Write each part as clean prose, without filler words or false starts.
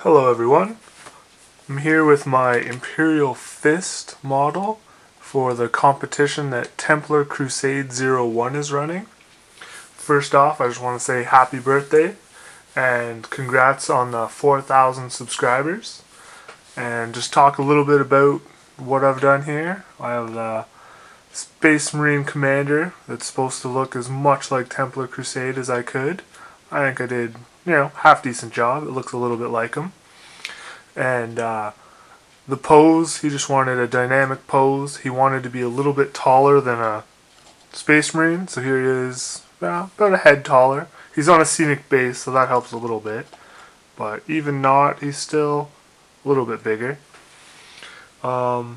Hello everyone, I'm here with my Imperial Fist model for the competition that Templar Crusade 01 is running. First off, I just want to say happy birthday and congrats on the 4,000 subscribers, and just talk a little bit about what I've done here. I have the Space Marine Commander that's supposed to look as much like Templar Crusade as I could. I think I did, half decent job. It looks a little bit like him. And the pose, he just wanted a dynamic pose. He wanted to be a little bit taller than a Space Marine, so here he is, about a head taller. He's on a scenic base, so that helps a little bit. But even not, he's still a little bit bigger. It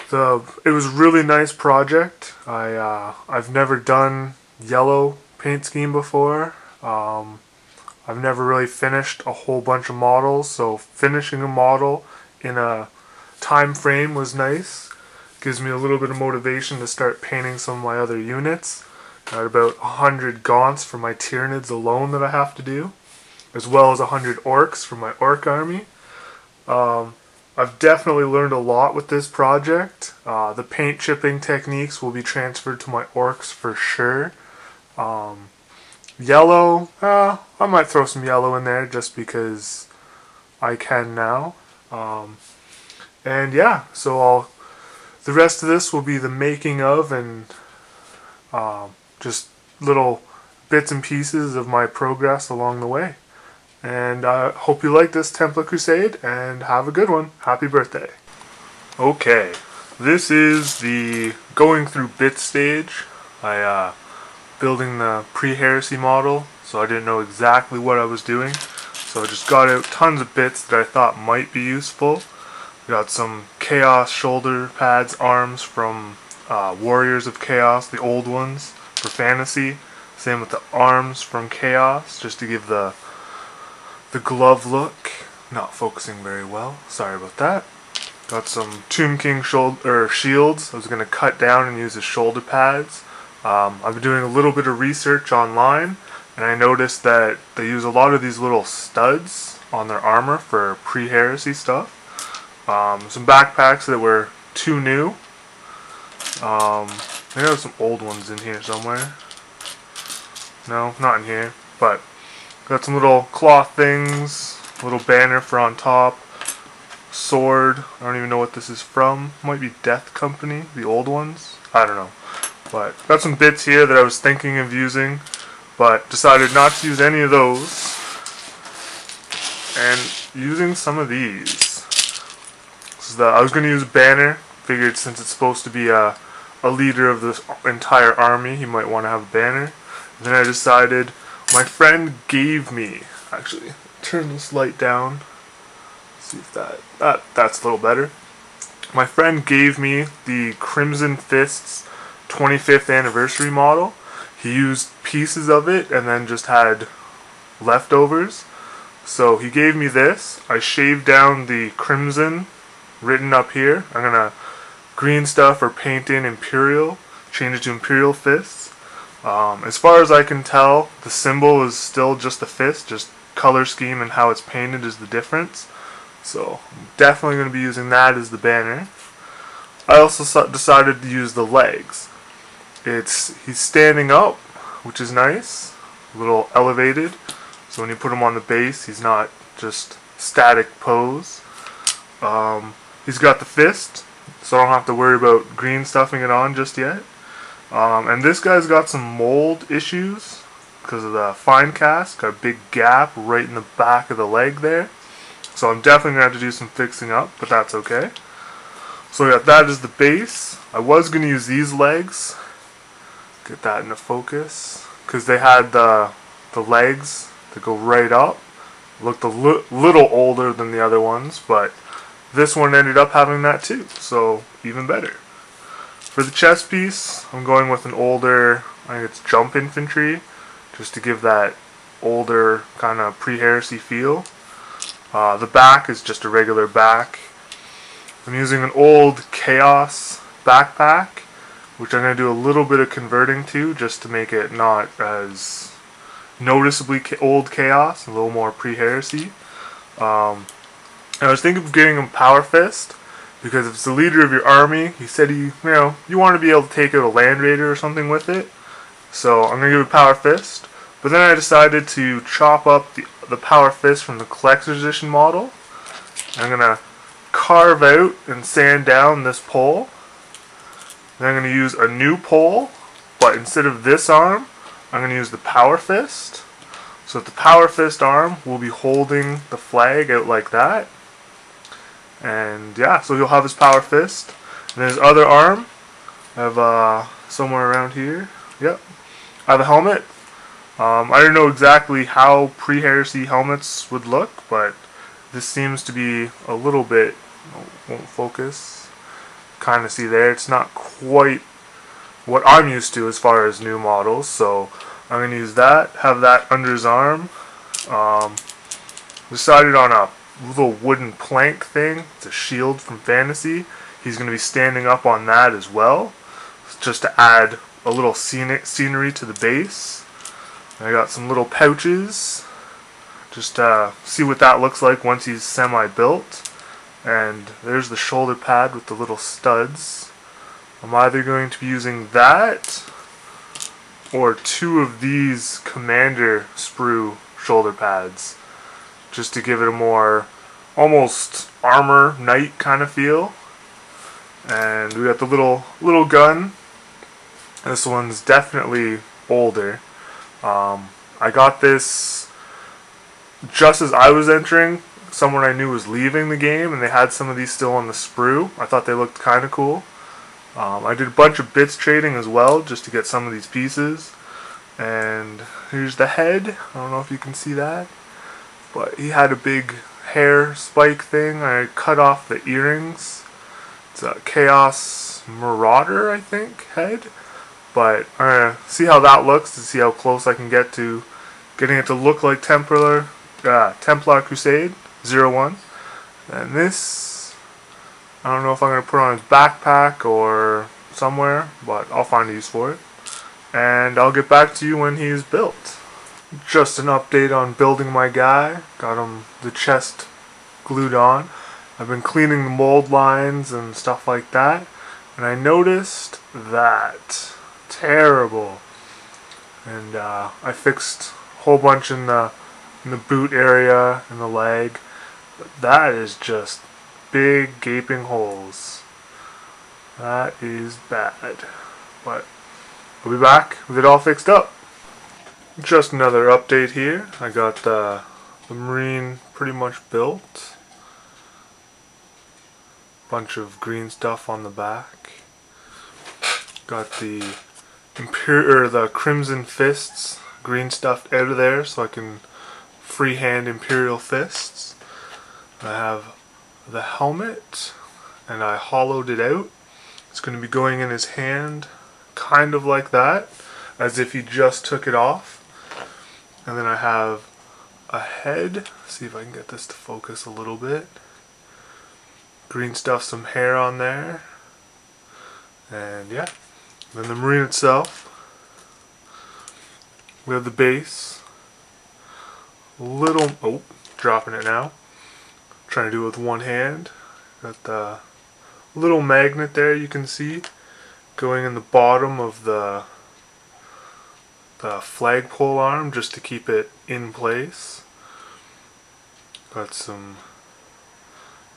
was a really nice project. I've never done yellow paint scheme before. I've never really finished a whole bunch of models, so finishing a model in a time frame was nice. Gives me a little bit of motivation to start painting some of my other units. Got about 100 gaunts for my Tyranids alone that I have to do, as well as 100 orcs for my orc army. I've definitely learned a lot with this project. The paint chipping techniques will be transferred to my orcs for sure. Yellow, I might throw some yellow in there just because I can now. And yeah, so the rest of this will be the making of and just little bits and pieces of my progress along the way. And I hope you like this Templar Crusade, and have a good one. Happy birthday. Okay, this is the going through bit stage. Building the pre-Herasy model, so I didn't know exactly what I was doing. So I just got out tons of bits that I thought might be useful. Got some Chaos shoulder pads, arms from Warriors of Chaos, the old ones for fantasy. Same with the arms from Chaos, just to give the glove look. Not focusing very well, sorry about that. Got some Tomb King shields. I was going to cut down and use as shoulder pads. I've been doing a little bit of research online, and I noticed that they use a lot of these little studs on their armor for pre-Herasy stuff. Some backpacks that were too new. I think there's some old ones in here somewhere. No, not in here. But got some little cloth things, little banner for on top, sword. I don't even know what this is from. Might be Death Company, the old ones. I don't know. But got some bits here that I was thinking of using, but decided not to use any of those, and using some of these. I was going to use a banner. Figured since it's supposed to be a leader of this entire army, he might want to have a banner. And then I decided, my friend gave me, actually, turn this light down. See if that's a little better. My friend gave me the Crimson Fists 25th anniversary model. He used pieces of it and then just had leftovers. So he gave me this. I shaved down the crimson written up here. I'm gonna green stuff or paint in Imperial, change it to Imperial Fists. As far as I can tell, the symbol is still just the fist, just color scheme and how it's painted is the difference. So I'm definitely going to be using that as the banner. I also decided to use the legs. He's standing up, which is nice, a little elevated, so when you put him on the base, he's not just static pose. He's got the fist, so I don't have to worry about green stuffing it on just yet. And this guy's got some mold issues because of the fine cast. Got a big gap right in the back of the leg there, so I'm definitely going to have to do some fixing up, but that's okay. So we got that as the base. I was going to use these legs. Get that into focus, because they had the legs that go right up. Looked a little older than the other ones, but this one ended up having that too, so even better. For the chest piece, I'm going with an older, I think it's jump infantry, just to give that older kind of pre-Herasy feel. The back is just a regular back. I'm using an old Chaos backpack, which I'm going to do a little bit of converting to, just to make it not as noticeably old Chaos, a little more pre-Herasy. I was thinking of getting him Power Fist, because if it's the leader of your army, he said you want to be able to take out a Land Raider or something with it. So I'm going to give it Power Fist. But then I decided to chop up the Power Fist from the Collector's Edition model. I'm going to carve out and sand down this pole. Then I'm going to use a new pole, but instead of this arm, I'm going to use the Power Fist. So the Power Fist arm will be holding the flag out like that. And yeah, so he'll have his Power Fist. And his other arm, I have somewhere around here. Yep. I have a helmet. I don't know exactly how pre-Herasy helmets would look, but this seems to be a little bit, won't focus, kind of see there. It's not quite what I'm used to as far as new models, so I'm going to use that, have that under his arm. Decided on a little wooden plank thing. It's a shield from Fantasy. He's going to be standing up on that as well, just to add a little scenery to the base. I got some little pouches, just see what that looks like once he's semi-built. And there's the shoulder pad with the little studs. I'm either going to be using that or two of these Commander sprue shoulder pads, just to give it a more almost armor knight kind of feel. And we got the little gun. This one's definitely older. I got this just as I was entering. Someone I knew was leaving the game, and they had some of these still on the sprue. I thought they looked kind of cool. I did a bunch of bits trading as well, just to get some of these pieces. And here's the head. I don't know if you can see that, but he had a big hair spike thing. I cut off the earrings. It's a Chaos Marauder, I think, head. But I'm going to see how that looks, to see how close I can get to getting it to look like Templar Crusade 01. And this, I don't know if I'm going to put on his backpack or somewhere, but I'll find a use for it. And I'll get back to you when he's built. Just an update on building my guy. Got him the chest glued on. I've been cleaning the mold lines and stuff like that, and I noticed that terrible. And I fixed a whole bunch in the boot area and the leg, but that is just big gaping holes. That is bad. But I'll be back with it all fixed up. Just another update here. I got the Marine pretty much built. Bunch of green stuff on the back. Got the the Crimson Fists green stuff out of there, so I can freehand Imperial Fists. I have the helmet, and I hollowed it out. It's going to be going in his hand, kind of like that, as if he just took it off. And then I have a head. See if I can get this to focus a little bit. Green stuff, some hair on there. And yeah. Then the Marine itself. We have the base. Oh, dropping it now. Trying to do it with one hand. Got the little magnet there you can see going in the bottom of the flagpole arm, just to keep it in place. Got some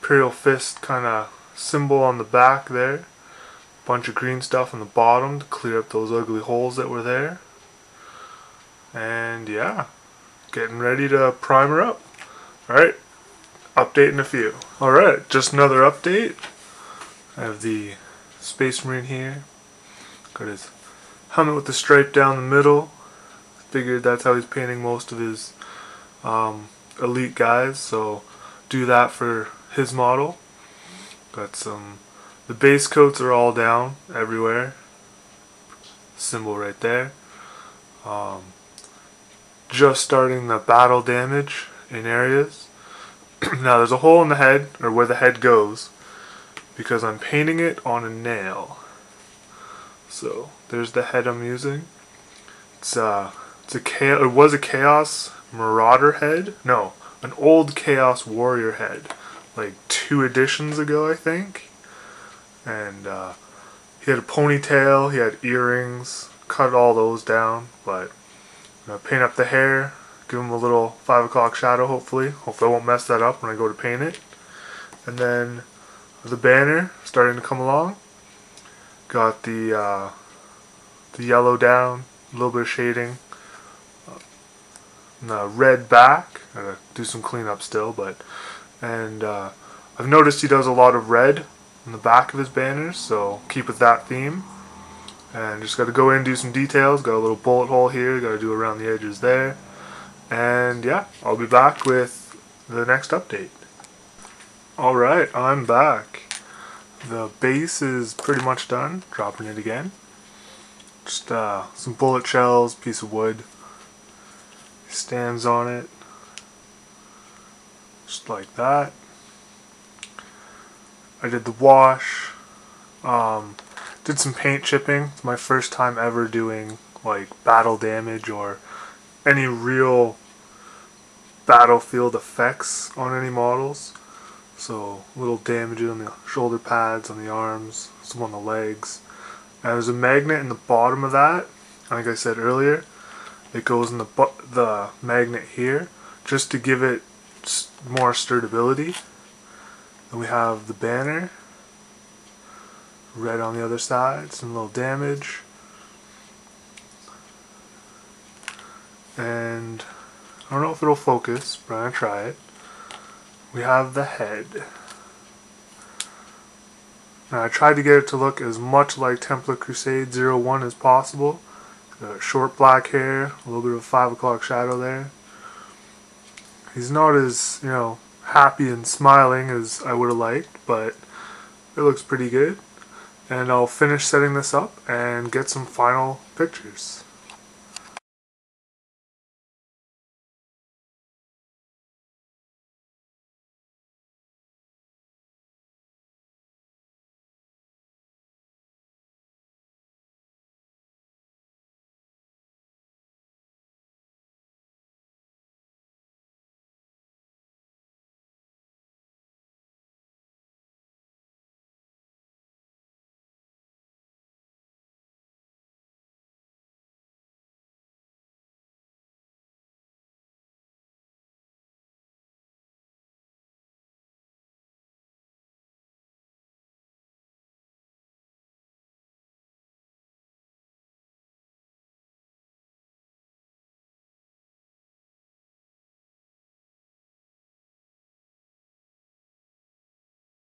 Imperial Fist kind of symbol on the back there. Bunch of green stuff on the bottom to clear up those ugly holes that were there. And yeah, getting ready to prime her up. Alright, update in a few. Alright, just another update. I have the Space Marine here. Got his helmet with the stripe down the middle. Figured that's how he's painting most of his elite guys, so do that for his model. Got the base coats are all down everywhere. Symbol right there. Just starting the battle damage in areas. Now there's a hole in the head, or where the head goes, because I'm painting it on a nail. So there's the head I'm using. It was a Chaos Marauder head. No, an old Chaos Warrior head, like 2 editions ago, I think. And he had a ponytail, he had earrings, cut all those down, but paint up the hair, give him a little 5 o'clock shadow, hopefully. Hopefully I won't mess that up when I go to paint it. And then the banner starting to come along. Got the yellow down, a little bit of shading. And the red back. Gotta do some cleanup still, and I've noticed he does a lot of red on the back of his banners, so keep with that theme. And just got to go in and do some details. Got a little bullet hole here, got to do around the edges there. And yeah, I'll be back with the next update. Alright, I'm back. The base is pretty much done. Dropping it again. Just some bullet shells, piece of wood. Stands on it. Just like that. I did the wash. Did some paint chipping. It's my first time ever doing like battle damage or any real battlefield effects on any models. So little damages on the shoulder pads, on the arms, some on the legs. And there's a magnet in the bottom of that. Like I said earlier, it goes in the magnet here just to give it more sturdybility. Then we have the banner. Red on the other side, some little damage. And I don't know if it'll focus, but I'm going to try it. We have the head. Now I tried to get it to look as much like Templar Crusade 01 as possible. Short black hair, a little bit of a 5 o'clock shadow there. He's not as, happy and smiling as I would have liked, but it looks pretty good. And I'll finish setting this up and get some final pictures.